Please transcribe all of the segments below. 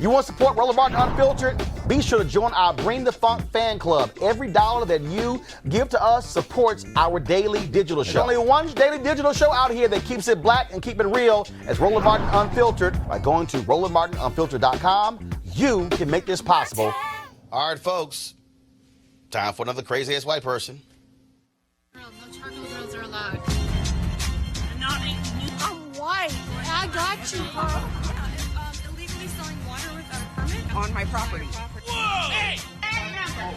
You want to support Roland Martin Unfiltered? Be sure to join our Bring the Funk fan club. Every dollar that you give to us supports our daily digital show. There's only one daily digital show out here that keeps it black and keep it real as Roland Martin Unfiltered. By going to RolandMartinUnfiltered.com, you can make this possible. All right, folks. Time for another crazy-ass white person. No charcoal grills are allowed. I'm white. I got you, huh? Illegally selling water without a permit on my property. Whoa! Hey!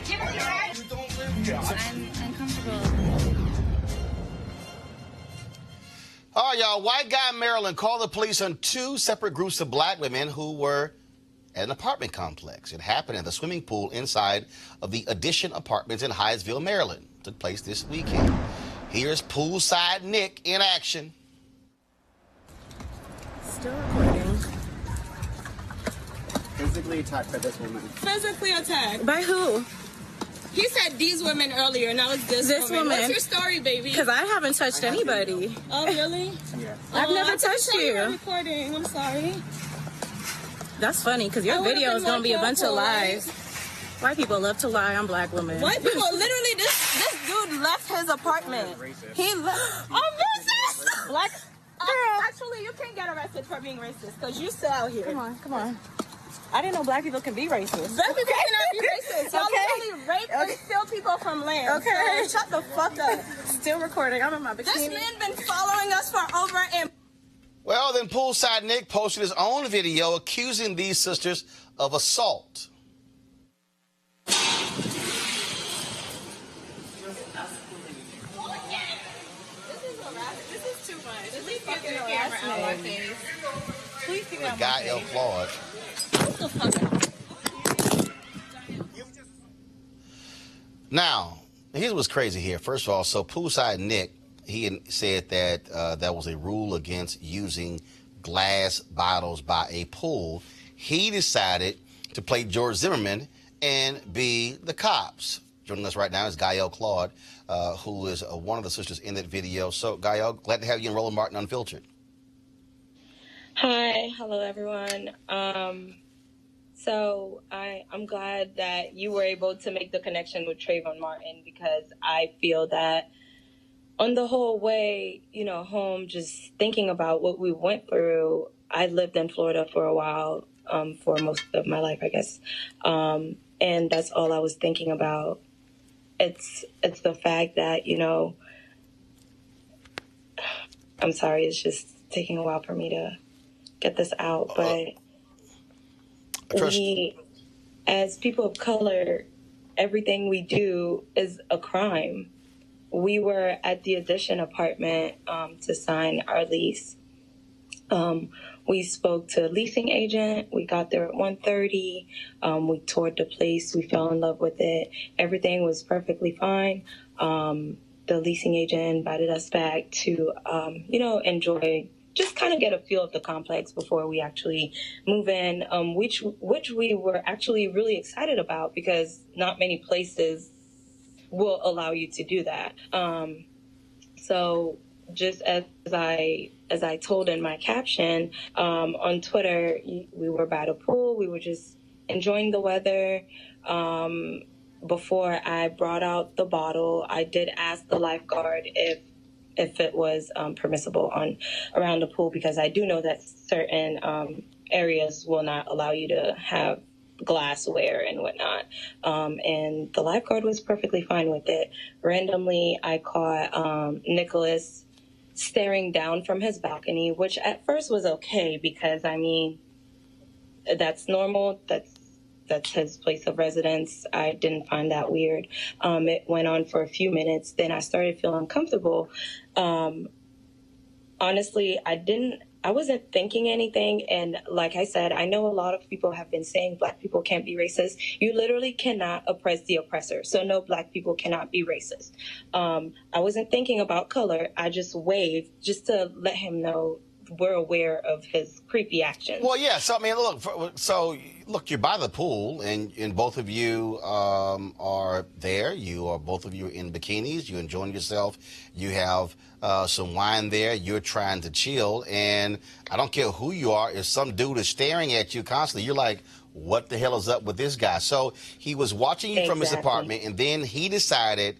Give us your right. You don't live here. I'm uncomfortable. All right, y'all. White guy in Maryland called the police on two separate groups of black women who were at an apartment complex. It happened at the swimming pool inside of the Addition Apartments in Hyattsville, Maryland. It took place this weekend. Here's Poolside Nick in action. Still recording. Physically attacked by this woman. Physically attacked. By who? He said these women earlier, now it's this woman. What's your story, baby? Because I haven't touched anybody. Oh, really? Yeah. I've never touched you. You're recording. I'm sorry. That's funny, because your video is going to be a bunch of lies. White people love to lie on black women. White people, literally, this dude left his apartment. He left. I'm racist! Black. Actually, you can't get arrested for being racist, because you still out here. Come on. I didn't know black people can be racist. Black people cannot be racist. Y'all literally rape and steal people from land. Okay. So shut the fuck up. Still recording. I'm in my bikini. This man been following us for over a... Well, then Poolside Nick posted his own video accusing these sisters of assault. This is too much. This is fucking harassment. Please give me Gaelle Claude. What the fuck? Now, here's what's crazy here. First of all, so Poolside Nick, he said that that was a rule against using glass bottles by a pool. He decided to play George Zimmerman and be the cops. Joining us right now is Gaelle Claude, who is one of the sisters in that video. So, Gaelle, glad to have you in Roland Martin Unfiltered. Hi, hello everyone. So I'm glad that you were able to make the connection with Trayvon Martin, because I feel that on the whole way, home, just thinking about what we went through. I lived in Florida for a while, for most of my life, I guess. And that's all I was thinking about. It's the fact that, I'm sorry, it's just taking a while for me to get this out, but we, as people of color, everything we do is a crime. We were at the Addition apartment to sign our lease. We spoke to a leasing agent. We got there at 1:30. We toured the place. We fell in love with it. Everything was perfectly fine. The leasing agent invited us back to, enjoy, just kind of get a feel of the complex before we actually move in, which we were actually really excited about, because not many places will allow you to do that. So just as I told in my caption on Twitter, we were by the pool. We were just enjoying the weather. Before I brought out the bottle, I did ask the lifeguard if it was permissible around the pool, because I do know that certain areas will not allow you to have glassware and whatnot. And the lifeguard was perfectly fine with it. Randomly, I caught Nicholas staring down from his balcony, which at first was okay, because that's normal. That's his place of residence. I didn't find that weird. It went on for a few minutes. Then I started feeling uncomfortable. Honestly, I wasn't thinking anything. And like I said, I know a lot of people have been saying black people can't be racist. You literally cannot oppress the oppressor. So no, black people cannot be racist. I wasn't thinking about color. I just waved just to let him know we're aware of his creepy actions. Well, yeah. So, look, you're by the pool, and both of you are there. Both of you in bikinis. You're enjoying yourself. You have some wine there. You're trying to chill, and I don't care who you are. If some dude is staring at you constantly, you're like, what the hell is up with this guy? So he was watching you from his apartment, and then he decided,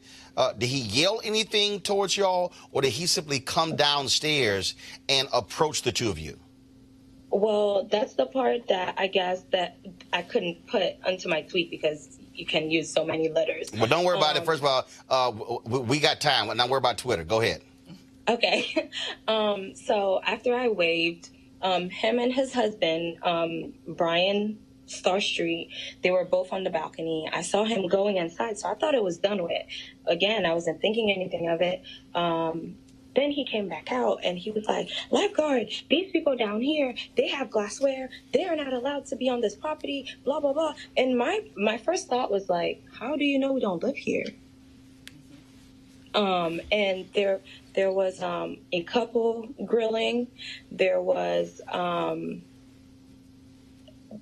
did he yell anything towards y'all, or did he simply come downstairs and approach the two of you? Well, that's the part that I guess that I couldn't put onto my tweet because you can use so many letters. Well, don't worry about it. First of all, we got time. Not worry about Twitter. Go ahead. Okay. So after I waved, him and his husband, Brian Starr-Street, they were both on the balcony. I saw him going inside, so I thought it was done with. Again, I wasn't thinking anything of it. Then he came back out and he was like, lifeguard, these people down here, they have glassware. They are not allowed to be on this property, blah, blah, blah. And my first thought was like, how do you know we don't live here? And there was a couple grilling. There was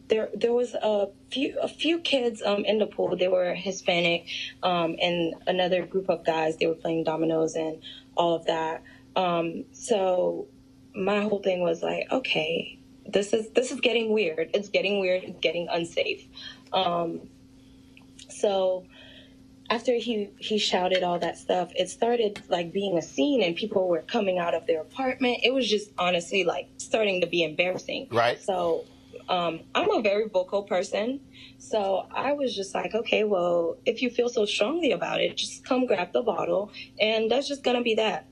there was a few kids in the pool. They were Hispanic, and another group of guys. They were playing dominoes and all of that. So my whole thing was like, okay, this is getting weird. It's getting weird. It's getting unsafe. So after he shouted all that stuff, it started like being a scene, and people were coming out of their apartment. It was just honestly like starting to be embarrassing. Right. So I'm a very vocal person. So I was just like, okay, well, if you feel so strongly about it, just come grab the bottle, and that's just going to be that.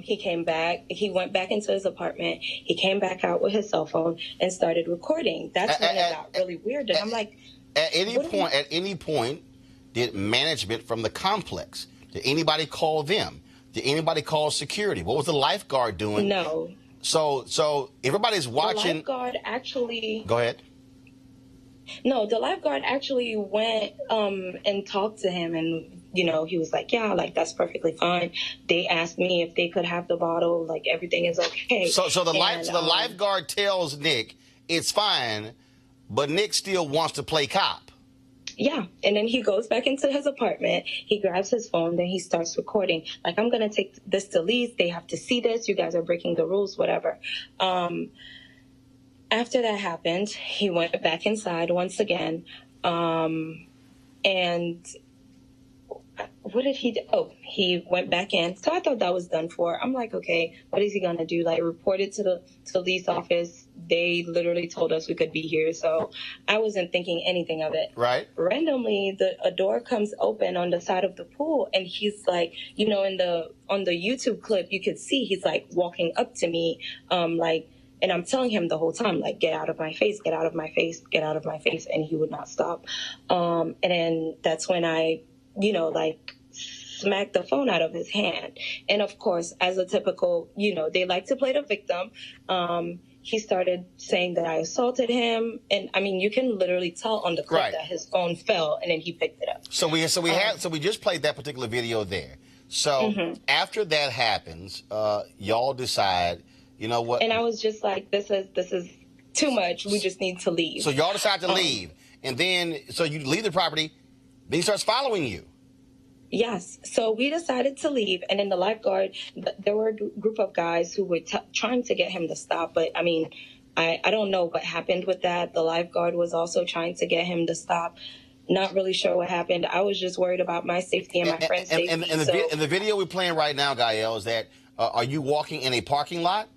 He came back. He went back into his apartment. He came back out with his cell phone and started recording. That's when it got really weird. And I'm like, at any point, did management from the complex, did anybody call them? Did anybody call security? What was the lifeguard doing? No. So everybody's watching. The lifeguard actually. Go ahead. No, the lifeguard actually went and talked to him, and he was like, yeah, like that's perfectly fine. They asked me if they could have the bottle, like everything is okay. So the lifeguard tells Nick it's fine, but Nick still wants to play cop. Yeah, and then he goes back into his apartment. He grabs his phone, then he starts recording. Like, I'm going to take this to Lee's. They have to see this. You guys are breaking the rules, whatever. After that happened, he went back inside once again. And what did he do? Oh, he went back in. So I thought that was done for. I'm like, okay, what is he going to do? Like, report it to the lease office. They literally told us we could be here. So I wasn't thinking anything of it. Right. Randomly, a door comes open on the side of the pool. And he's like, on the YouTube clip, you could see he's like walking up to me, and I'm telling him the whole time, like, get out of my face, get out of my face, get out of my face. And he would not stop. And then that's when I, smacked the phone out of his hand. And of course, as a typical, they like to play the victim. He started saying that I assaulted him. And I mean, you can literally tell on the clip that his phone fell and then he picked it up. So we just played that particular video there. So after that happens, y'all decide, you know what? And I was just like, this is too much. We just need to leave. So y'all decide to leave. And then, so you leave the property, then he starts following you. Yes. So we decided to leave. And then the lifeguard, there were a group of guys who were trying to get him to stop. But I mean, I don't know what happened with that. The lifeguard was also trying to get him to stop. Not really sure what happened. I was just worried about my safety and my friend's safety. And the video we're playing right now, Gaelle, is that, are you walking in a parking lot?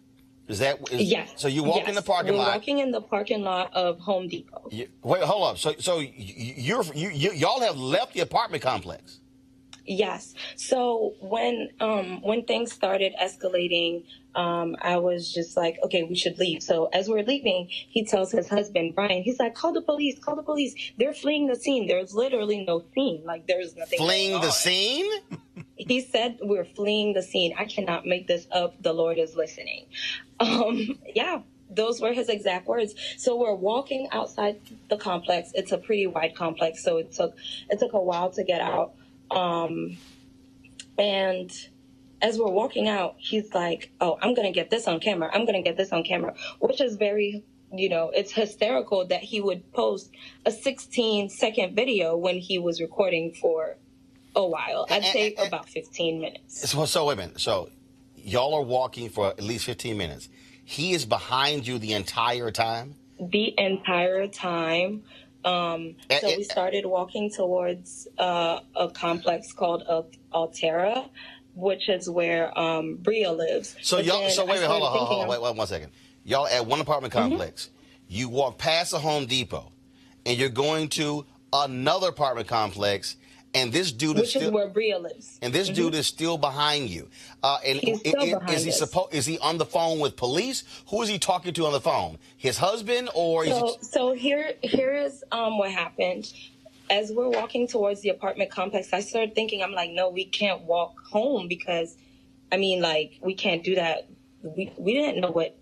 Yes. So you walk in the parking lot. We're walking in the parking lot of Home Depot. Wait, hold up. So y'all have left the apartment complex. Yes. So when things started escalating, I was just like, okay, we should leave. So as we're leaving, he tells his husband, Brian, he's like, call the police, call the police. They're fleeing the scene. There's literally no scene. Like, there's nothing fleeing going on. The scene? He said, we're fleeing the scene. I cannot make this up. The Lord is listening. Yeah. Those were his exact words. So we're walking outside the complex. It's a pretty wide complex, so it took a while to get out. And as we're walking out, he's like, oh, I'm going to get this on camera. I'm going to get this on camera, which is very, it's hysterical that he would post a 16-second video when he was recording for a while. I'd say about 15 minutes. So wait a minute. So y'all are walking for at least 15 minutes. He is behind you the entire time? The entire time. So we started walking towards a complex called Altera, which is where Bria lives. So But y'all, then so I wait, started hold thinking, on, wait 1 second. Y'all at one apartment complex. You walk past a Home Depot, and you're going to another apartment complex, and this dude which is where Bria lives. and this dude is still behind you. And He's still behind is he us. is he on the phone with police? Who is he talking to on the phone? His husband, or is he? So here is what happened. As we're walking towards the apartment complex, I started thinking, I'm like, no, we can't walk home because, I mean, like, we can't do that. We didn't know what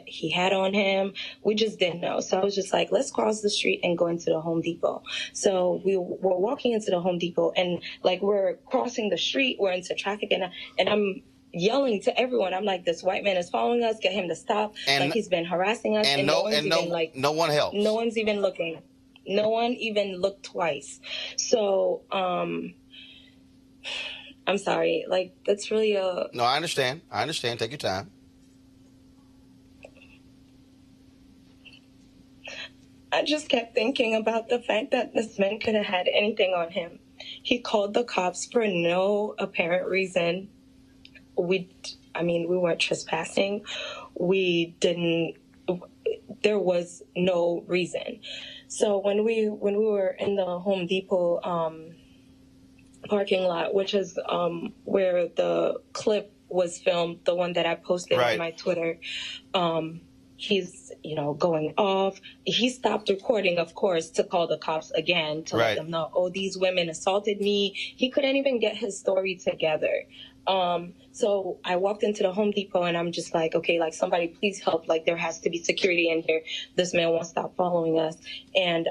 he had on him. We just didn't know. So I was just like, let's cross the street and go into the Home Depot. So we were walking into the Home Depot, and like we're crossing the street, we're into traffic, and I'm yelling to everyone. I'm like, this white man is following us, get him to stop. And, like, he's been harassing us, and no one helps. No one's even looking. No one even looked twice. So I'm sorry. Like, that's really a... No, I understand. Take your time. I just kept thinking about the fact that this man could have had anything on him. He called the cops for no apparent reason. We weren't trespassing. There was no reason. So when we were in the Home Depot parking lot, which is where the clip was filmed, the one that I posted on my Twitter, he's, going off. He stopped recording, of course, to call the cops again to let them know, oh, these women assaulted me. He couldn't even get his story together. So I walked into the Home Depot, and I'm just like, okay, like, somebody please help. Like, there has to be security in here. This man won't stop following us. And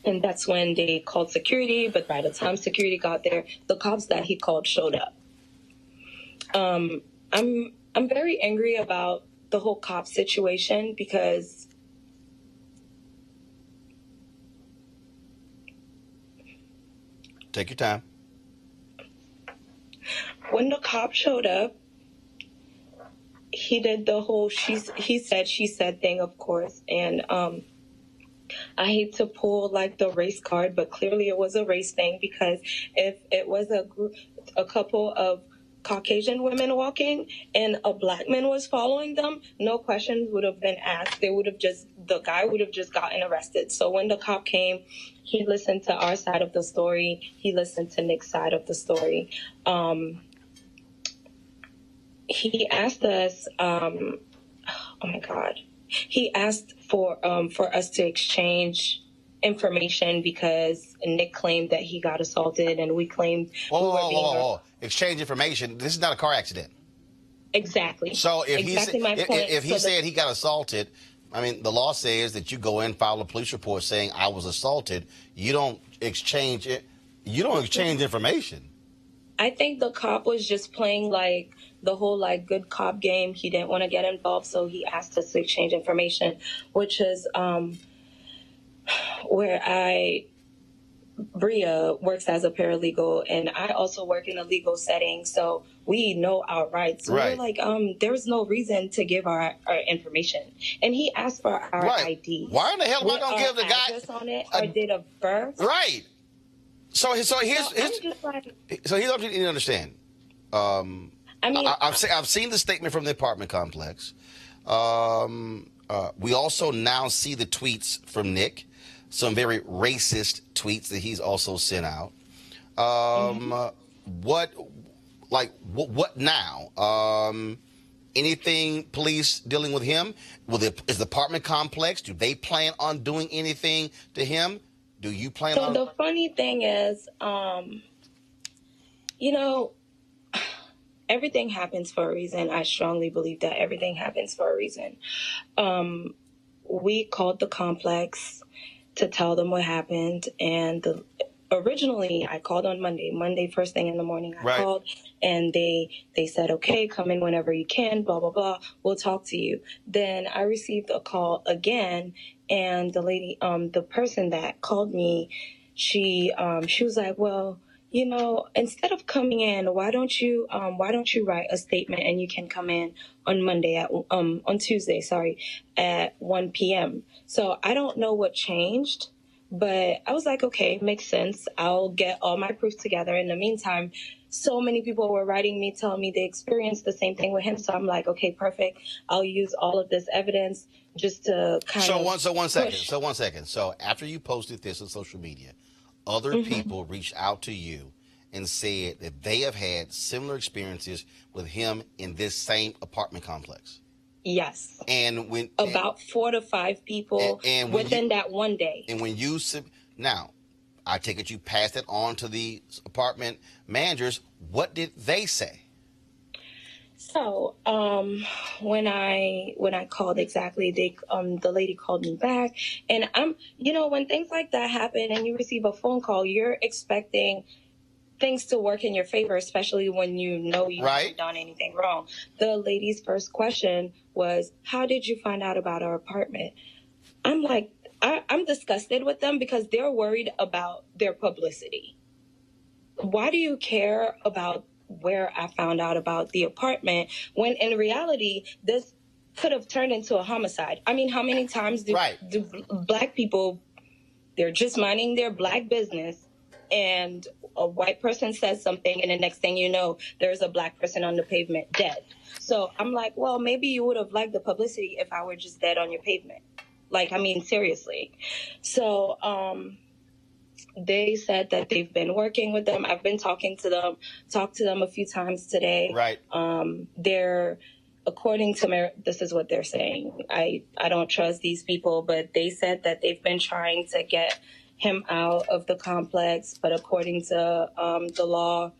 that's when they called security. But by the time security got there, the cops that he called showed up. I'm very angry about the whole cop situation because take your time. When the cop showed up, he did the whole he said, she said thing, of course. And I hate to pull like the race card, but clearly it was a race thing, because if it was a couple of Caucasian women walking and a black man was following them, no questions would have been asked. The guy would have just gotten arrested. So when the cop came, he listened to our side of the story. He listened to Nick's side of the story. He asked us, oh my God. He asked for us to exchange information because Nick claimed that he got assaulted, and we claimed whoa. Exchange information. This is not a car accident. Exactly. So if if he said he got assaulted, I mean, the law says that you go in, file a police report saying I was assaulted. You don't exchange it. You don't exchange information. I think the cop was just playing like the whole like good cop game. He didn't want to get involved, so he asked us to exchange information, which is where Bria works as a paralegal, and I also work in a legal setting, so we know our rights. So we're like, there's no reason to give our information. And he asked for our ID. Why in the hell am I going to give the guy address on it, our date of birth? Right. So here's what you need to understand. I've seen the statement from the apartment complex. We also now see the tweets from Nick, some very racist tweets that he's also sent out. What now? Anything police dealing with him? Is the apartment complex, do they plan on doing anything to him? Do you plan on? So the funny thing is, everything happens for a reason. I strongly believe that everything happens for a reason. We called the complex to tell them what happened, and originally I called on Monday first thing in the morning. I called, and they said, okay, come in whenever you can, blah blah blah, we'll talk to you. Then I received a call again, and the lady, the person that called me, she was like, well, you know, instead of coming in, why don't you write a statement and you can come in on Monday on Tuesday, at 1 p.m. So I don't know what changed, but I was like, okay, makes sense. I'll get all my proof together. In the meantime, so many people were writing me, telling me they experienced the same thing with him. So I'm like, okay, perfect. I'll use all of this evidence just to one second. So after you posted this on social media, other people reached out to you and said that they have had similar experiences with him in this same apartment complex. Yes. And when about 4 to 5 people within that one day. And when you now, I take it you passed it on to the apartment managers. What did they say? So, when I called the lady called me back, and when things like that happen and you receive a phone call, you're expecting things to work in your favor, especially when you know you haven't done anything wrong. The lady's first question was, how did you find out about our apartment? I'm like, I'm disgusted with them because they're worried about their publicity. Why do you care about where I found out about the apartment when in reality this could have turned into a homicide? I mean, how many times do black people, they're just minding their black business and a white person says something and the next thing you know, there's a black person on the pavement dead. So I'm like, well, maybe you would have liked the publicity if I were just dead on your pavement. Like, I mean, seriously. So, they said that they've been working with them. I've been talked to them a few times today. Right. They're, according to this is what they're saying. I don't trust these people, but they said that they've been trying to get him out of the complex. But according to the law,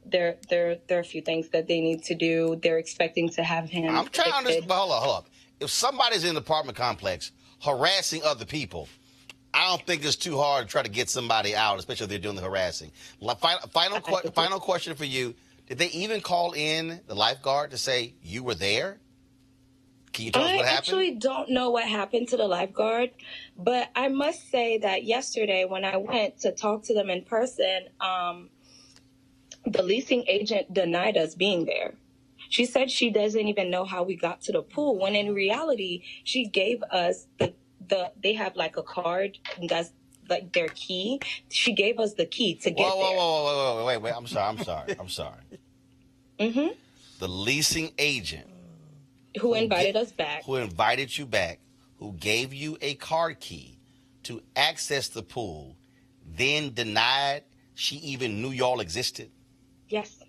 there are a few things that they need to do. They're expecting to have him. I'm trying to understand. Hold up. If somebody's in the apartment complex harassing other people, I don't think it's too hard to try to get somebody out, especially if they're doing the harassing. Final question for you. Did they even call in the lifeguard to say you were there? Can you tell us what happened? I actually don't know what happened to the lifeguard, but I must say that yesterday when I went to talk to them in person, the leasing agent denied us being there. She said she doesn't even know how we got to the pool, when in reality, she gave us they have like a card that's like their key. She gave us the key to get there. Wait. I'm sorry. Mm-hmm. The leasing agent who invited us back. Who invited you back, who gave you a card key to access the pool, then denied she even knew y'all existed? Yes,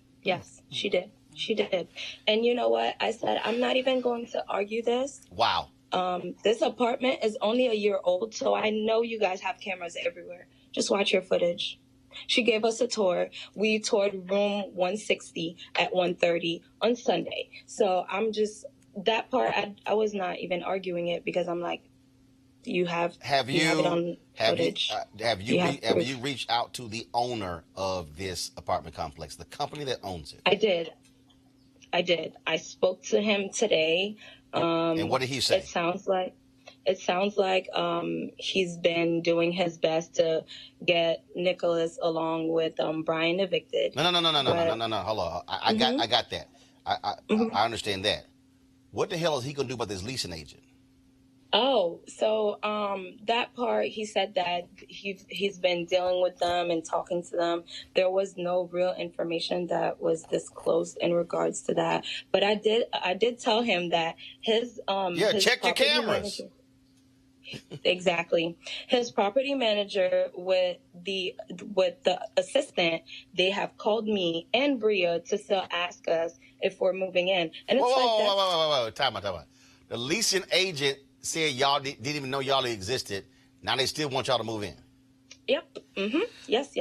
she did. She did. And you know what? I said, I'm not even going to argue this. Wow. This apartment is only a year old, so I know you guys have cameras everywhere. Just watch your footage. She gave us a tour. We toured room 160 at 1:30 on Sunday. So I'm just, that part, I was not even arguing it because I'm like, you have it on footage. Have you reached out to the owner of this apartment complex, the company that owns it? I did. I spoke to him today. And what did he say? It sounds like he's been doing his best to get Nicholas along with Brian evicted. No. Hold on. I got that. I understand that. What the hell is he gonna do about this leasing agent? Oh, so that part, he said that he's been dealing with them and talking to them. There was no real information that was disclosed in regards to that. But I did tell him that his check your cameras. Exactly. His property manager with the assistant, they have called me and Bria to still ask us if we're moving in. And it's whoa, time out. The leasing agent said y'all didn't even know y'all existed. Now they still want y'all to move in. Yep. Mm-hmm. Yes.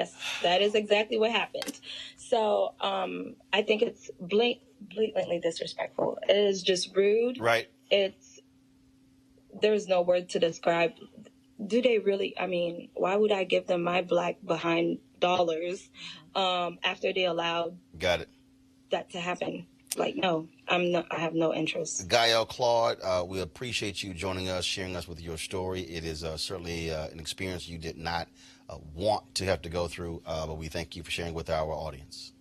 That is exactly what happened. So I think it's blatantly disrespectful. It is just rude. Right. There's no word to describe. Do they really? I mean, why would I give them my black behind dollars after they allowed that to happen? like, no, I have no interest. Gaelle Claude, we appreciate you joining us, sharing us with your story. It is certainly an experience you did not want to have to go through, but we thank you for sharing with our audience.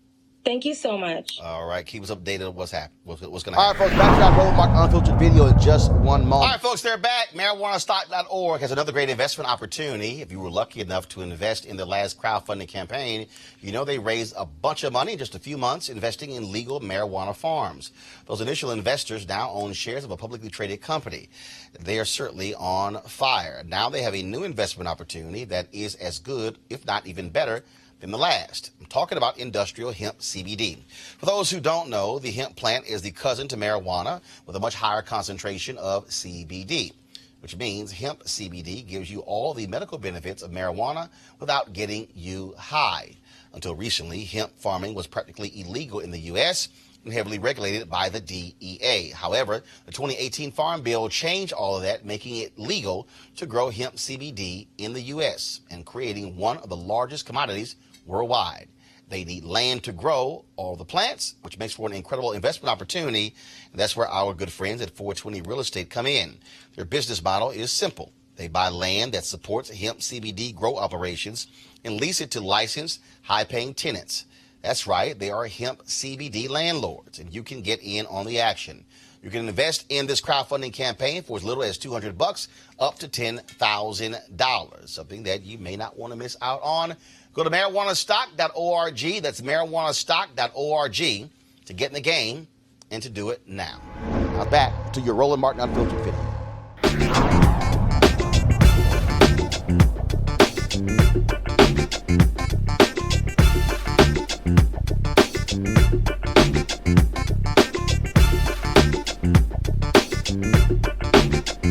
Thank you so much. All right, keep us updated on what's happening. What's going to happen. All right, folks, back to that Roland Martin Unfiltered video in just one moment. All right, folks, they're back. MarijuanaStock.org has another great investment opportunity. If you were lucky enough to invest in the last crowdfunding campaign, you know they raised a bunch of money in just a few months investing in legal marijuana farms. Those initial investors now own shares of a publicly traded company. They are certainly on fire. Now they have a new investment opportunity that is as good, if not even better, than the last. I'm talking about industrial hemp CBD. For those who don't know, the hemp plant is the cousin to marijuana with a much higher concentration of CBD, which means hemp CBD gives you all the medical benefits of marijuana without getting you high. Until recently, hemp farming was practically illegal in the U.S. and heavily regulated by the DEA. However, the 2018 Farm Bill changed all of that, making it legal to grow hemp CBD in the U.S. and creating one of the largest commodities worldwide. They need land to grow all the plants, which makes for an incredible investment opportunity. And that's where our good friends at 420 Real Estate come in. Their business model is simple. They buy land that supports hemp CBD grow operations and lease it to licensed, high-paying tenants. That's right, they are hemp CBD landlords, and you can get in on the action. You can invest in this crowdfunding campaign for as little as $200 up to $10,000, something that you may not want to miss out on. Go to marijuanastock.org. That's marijuanastock.org to get in the game and to do it now. Now back to your Roland Martin Unfiltered video.